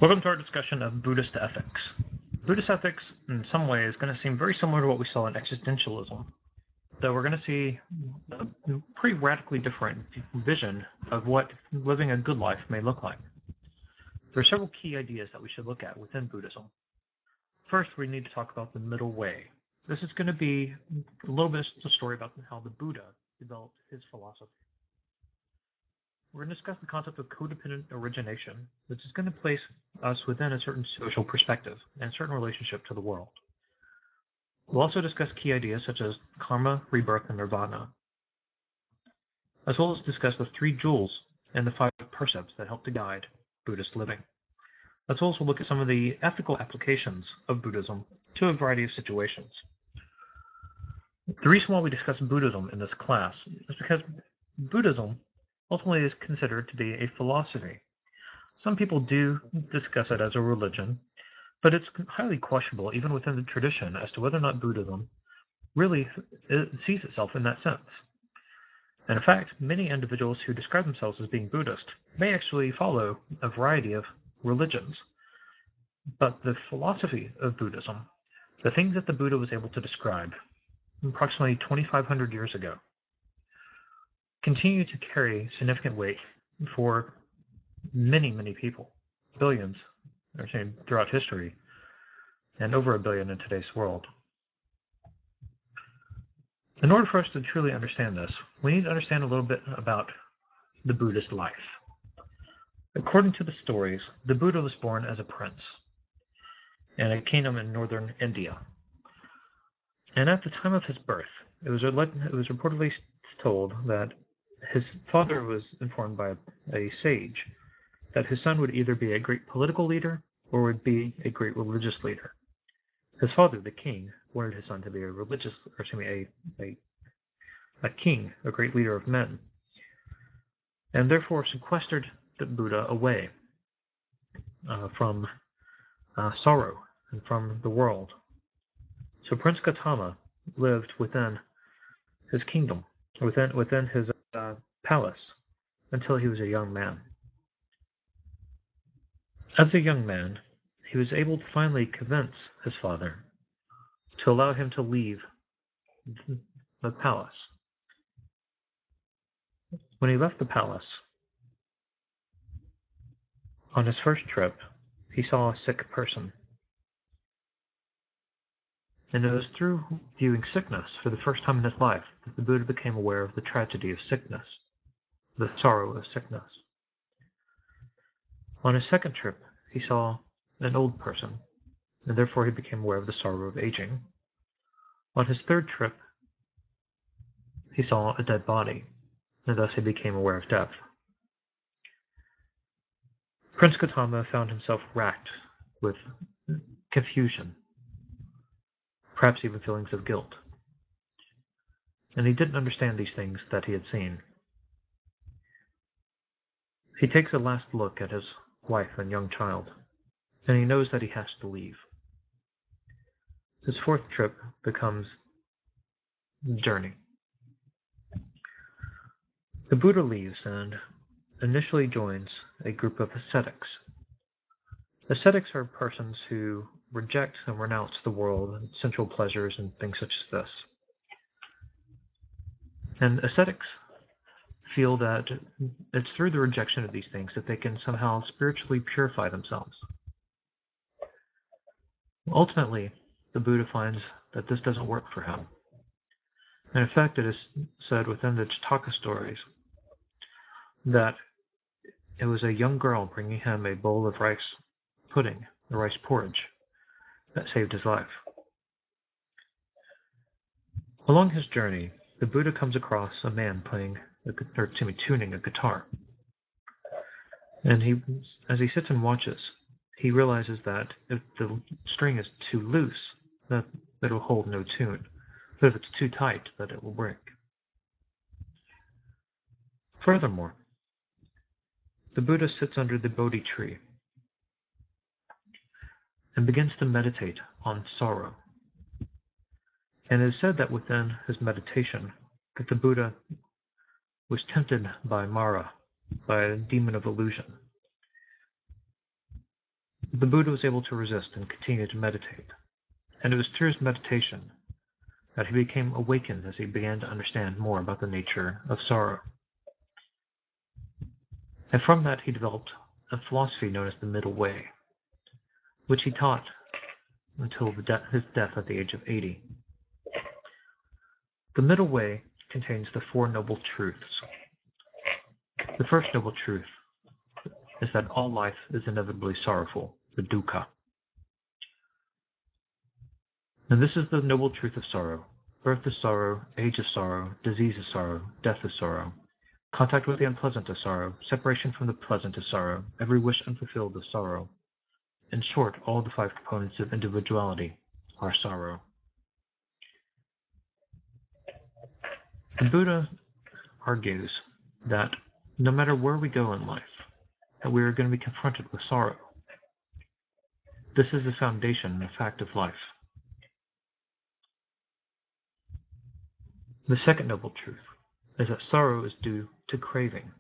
Welcome to our discussion of Buddhist ethics. Buddhist ethics, in some ways, is going to seem very similar to what we saw in existentialism, though we're going to see a pretty radically different vision of what living a good life may look like. There are several key ideas that we should look at within Buddhism. First, we need to talk about the middle way. This is going to be a little bit of a story about how the Buddha developed his philosophy. We're going to discuss the concept of codependent origination, which is going to place us within a certain social perspective and a certain relationship to the world. We'll also discuss key ideas such as karma, rebirth, and nirvana, as well as discuss the 3 jewels and the 5 precepts that help to guide Buddhist living. Let's also look at some of the ethical applications of Buddhism to a variety of situations. The reason why we discuss Buddhism in this class is because Buddhism ultimately is considered to be a philosophy. Some people do discuss it as a religion, but it's highly questionable, even within the tradition, as to whether or not Buddhism really sees itself in that sense. And in fact, many individuals who describe themselves as being Buddhist may actually follow a variety of religions. But the philosophy of Buddhism, the things that the Buddha was able to describe approximately 2,500 years ago, continue to carry significant weight for many, many people, billions, throughout history, and over 1 billion in today's world. In order for us to truly understand this, we need to understand a little bit about the Buddhist life. According to the stories, the Buddha was born as a prince in a kingdom in northern India. And at the time of his birth, it was reportedly told that his father was informed by a sage that his son would either be a great political leader or would be a great religious leader. His father, the king, wanted his son to be a king, a great leader of men, and therefore sequestered the Buddha away from sorrow and from the world. So Prince Gautama lived within his kingdom, within his palace, until he was a young man. As a young man, he was able to finally convince his father to allow him to leave the palace. When he left the palace, on his first trip, he saw a sick person. And it was through viewing sickness for the first time in his life that the Buddha became aware of the tragedy of sickness, the sorrow of sickness. On his second trip, he saw an old person, and therefore he became aware of the sorrow of aging. On his third trip, he saw a dead body, and thus he became aware of death. Prince Gautama found himself racked with confusion, perhaps even feelings of guilt. And he didn't understand these things that he had seen. He takes a last look at his wife and young child, and he knows that he has to leave. His fourth trip becomes the journey. The Buddha leaves and initially joins a group of ascetics. Ascetics are persons who reject and renounce the world and sensual pleasures and things such as this. And ascetics feel that it's through the rejection of these things that they can somehow spiritually purify themselves. Ultimately, the Buddha finds that this doesn't work for him. And in fact, it is said within the Jataka stories that it was a young girl bringing him a bowl of rice pudding, the rice porridge, that saved his life. Along his journey, the Buddha comes across a man tuning a guitar. And as he sits and watches, he realizes that if the string is too loose, that it will hold no tune. But if it's too tight, that it will break. Furthermore, the Buddha sits under the Bodhi tree and begins to meditate on sorrow. And it is said that within his meditation, that the Buddha was tempted by Mara, by a demon of illusion. the Buddha was able to resist and continue to meditate. And it was through his meditation that he became awakened as he began to understand more about the nature of sorrow. And from that, he developed a philosophy known as the Middle Way, which he taught until his death at the age of 80. The Middle Way contains the Four Noble Truths. The first noble truth is that all life is inevitably sorrowful, the dukkha. And this is the noble truth of sorrow. Birth is sorrow, age is sorrow, disease is sorrow, death is sorrow. Contact with the unpleasant is sorrow, separation from the pleasant is sorrow, every wish unfulfilled is sorrow. In short, all the five components of individuality are sorrow. The Buddha argues that no matter where we go in life, that we are going to be confronted with sorrow. This is the foundation and the fact of life. The second noble truth is that sorrow is due to craving.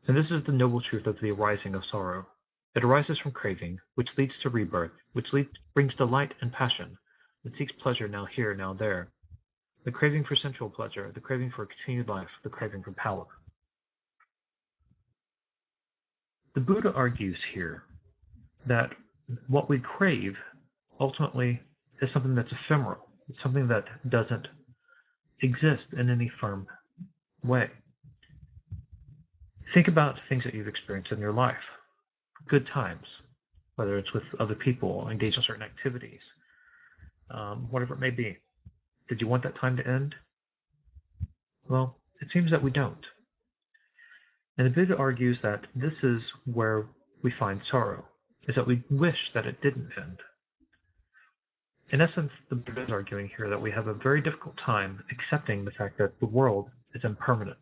And this is the noble truth of the arising of sorrow. It arises from craving, which leads to rebirth, which brings delight and passion. It seeks pleasure now here, now there. The craving for sensual pleasure, the craving for continued life, the craving for power. The Buddha argues here that what we crave ultimately is something that's ephemeral. It's something that doesn't exist in any firm way. Think about things that you've experienced in your life. Good times, whether it's with other people, engaged in certain activities, whatever it may be. Did you want that time to end? Well, it seems that we don't. And the Buddha argues that this is where we find sorrow, is that we wish that it didn't end. In essence, the Buddha is arguing here that we have a very difficult time accepting the fact that the world is impermanent,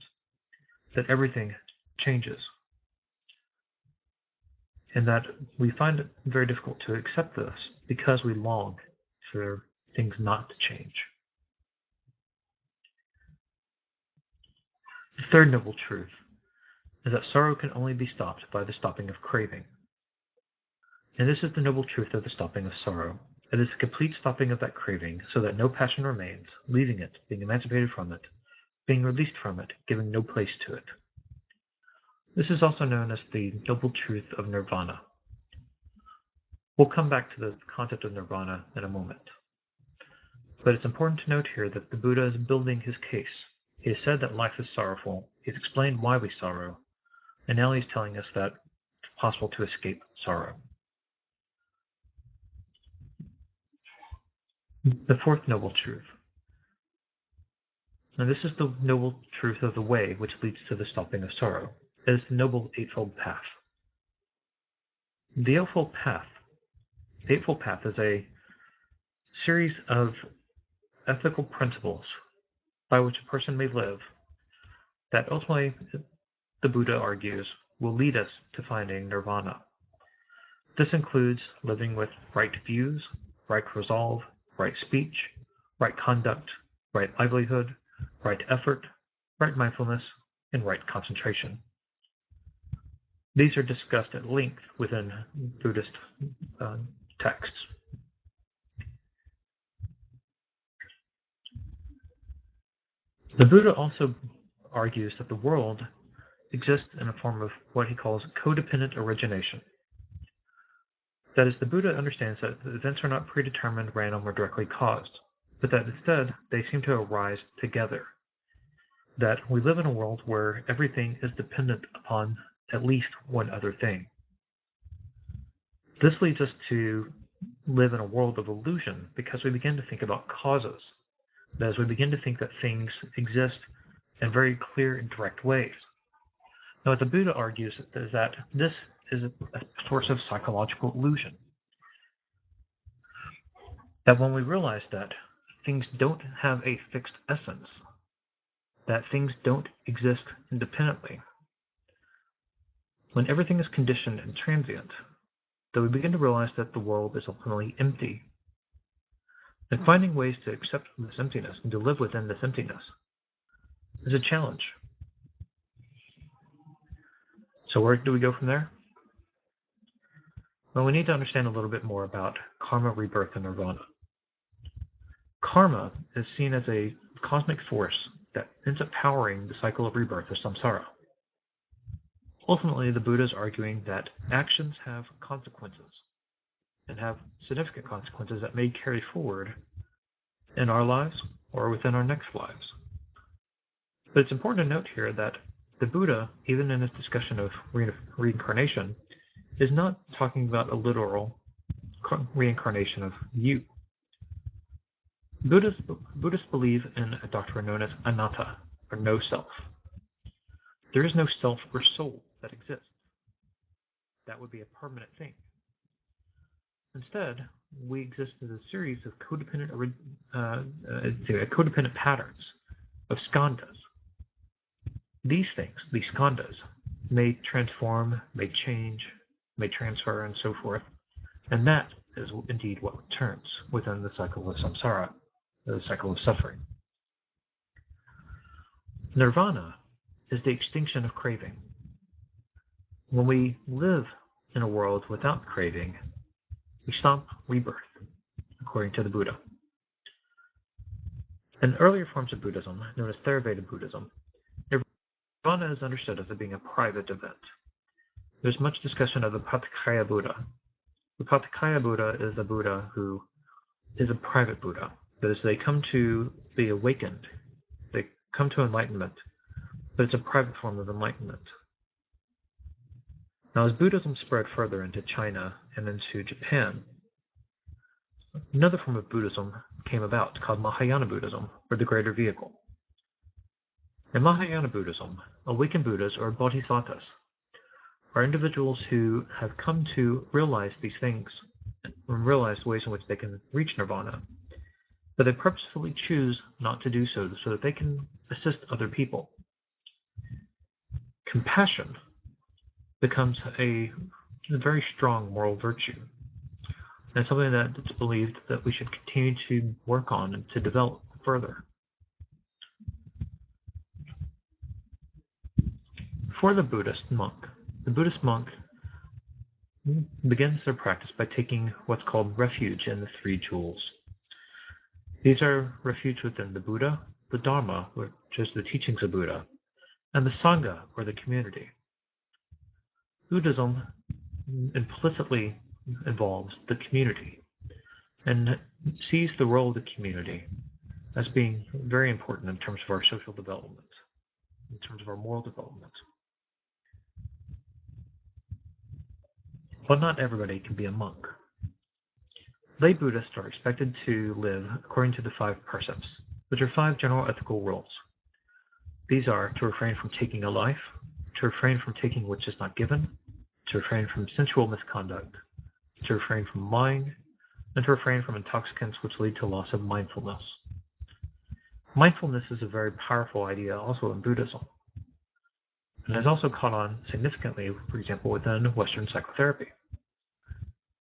that everything changes, and that we find it very difficult to accept this because we long for things not to change. The third noble truth is that sorrow can only be stopped by the stopping of craving. And this is the noble truth of the stopping of sorrow. It is the complete stopping of that craving so that no passion remains, leaving it, being emancipated from it, being released from it, giving no place to it. This is also known as the noble truth of nirvana. We'll come back to the concept of nirvana in a moment. But it's important to note here that the Buddha is building his case. He has said that life is sorrowful. He's explained why we sorrow. And now he's telling us that it's possible to escape sorrow. The fourth noble truth. And this is the noble truth of the way which leads to the stopping of sorrow. It is the noble eightfold path. The eightfold path is a series of ethical principles by which a person may live that ultimately, the Buddha argues, will lead us to finding nirvana. This includes living with right views, right resolve, right speech, right conduct, right livelihood, right effort, right mindfulness, and right concentration. These are discussed at length within Buddhist texts. The Buddha also argues that the world exists in a form of what he calls codependent origination. That is, the Buddha understands that the events are not predetermined, random, or directly caused, but that instead they seem to arise together. That we live in a world where everything is dependent upon at least one other thing. This leads us to live in a world of illusion because we begin to think about causes. That is, we begin to think that things exist in very clear and direct ways. Now, what the Buddha argues is that this is a source of psychological illusion. That when we realize that things don't have a fixed essence, that things don't exist independently, when everything is conditioned and transient, that we begin to realize that the world is ultimately empty. And finding ways to accept this emptiness and to live within this emptiness is a challenge. So where do we go from there? Well, we need to understand a little bit more about karma, rebirth, and nirvana. Karma is seen as a cosmic force that ends up powering the cycle of rebirth or samsara. Ultimately, the Buddha is arguing that actions have consequences and have significant consequences that may carry forward in our lives or within our next lives. But it's important to note here that the Buddha, even in his discussion of reincarnation, is not talking about a literal reincarnation of you. Buddhists believe in a doctrine known as anatta, or no self. There is no self or soul that exists. That would be a permanent thing. Instead, we exist as a series of codependent patterns of skandhas. These things, these skandhas, may transform, may change, may transfer, and so forth, and that is indeed what returns within the cycle of samsara, the cycle of suffering. Nirvana is the extinction of craving. When we live in a world without craving, we stop rebirth, according to the Buddha. In earlier forms of Buddhism, known as Theravada Buddhism, nirvana is understood as being a private event. There's much discussion of the Paticaya Buddha. The Paticaya Buddha is a Buddha who is a private Buddha. That is, they come to be awakened, they come to enlightenment, but it's a private form of enlightenment. Now, as Buddhism spread further into China and into Japan, another form of Buddhism came about called Mahayana Buddhism, or the Greater Vehicle. In Mahayana Buddhism, awakened Buddhas, or bodhisattvas, are individuals who have come to realize these things and realize ways in which they can reach nirvana, but they purposefully choose not to do so that they can assist other people. Compassion becomes a very strong moral virtue, and something that it's believed that we should continue to work on and to develop further. For the Buddhist monk begins their practice by taking what's called refuge in the three jewels. These are refuge within the Buddha, the Dharma, which is the teachings of Buddha, and the Sangha, or the community. Buddhism implicitly involves the community and sees the role of the community as being very important in terms of our social development, in terms of our moral development. But not everybody can be a monk. Lay Buddhists are expected to live according to the 5 precepts, which are 5 general ethical rules. These are to refrain from taking a life, to refrain from taking which is not given, to refrain from sensual misconduct, to refrain from lying, and to refrain from intoxicants which lead to loss of mindfulness. Mindfulness is a very powerful idea also in Buddhism, and has also caught on significantly, for example, within Western psychotherapy.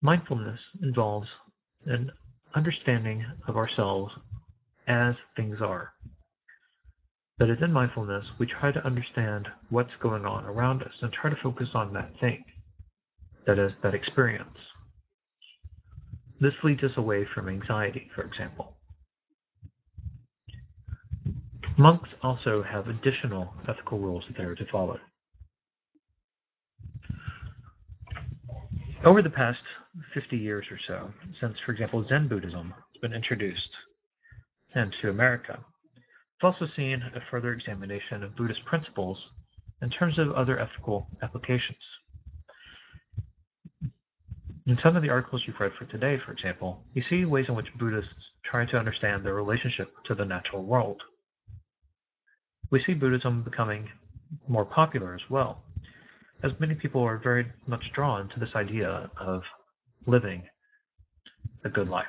Mindfulness involves an understanding of ourselves as things are. That is, in mindfulness, we try to understand what's going on around us and try to focus on that thing, that is, that experience. This leads us away from anxiety, for example. Monks also have additional ethical rules that they are to follow. Over the past 50 years or so, since, for example, Zen Buddhism has been introduced into America, we've also seen a further examination of Buddhist principles in terms of other ethical applications. In some of the articles you've read for today, for example, you see ways in which Buddhists try to understand their relationship to the natural world. We see Buddhism becoming more popular as well, as many people are very much drawn to this idea of living a good life.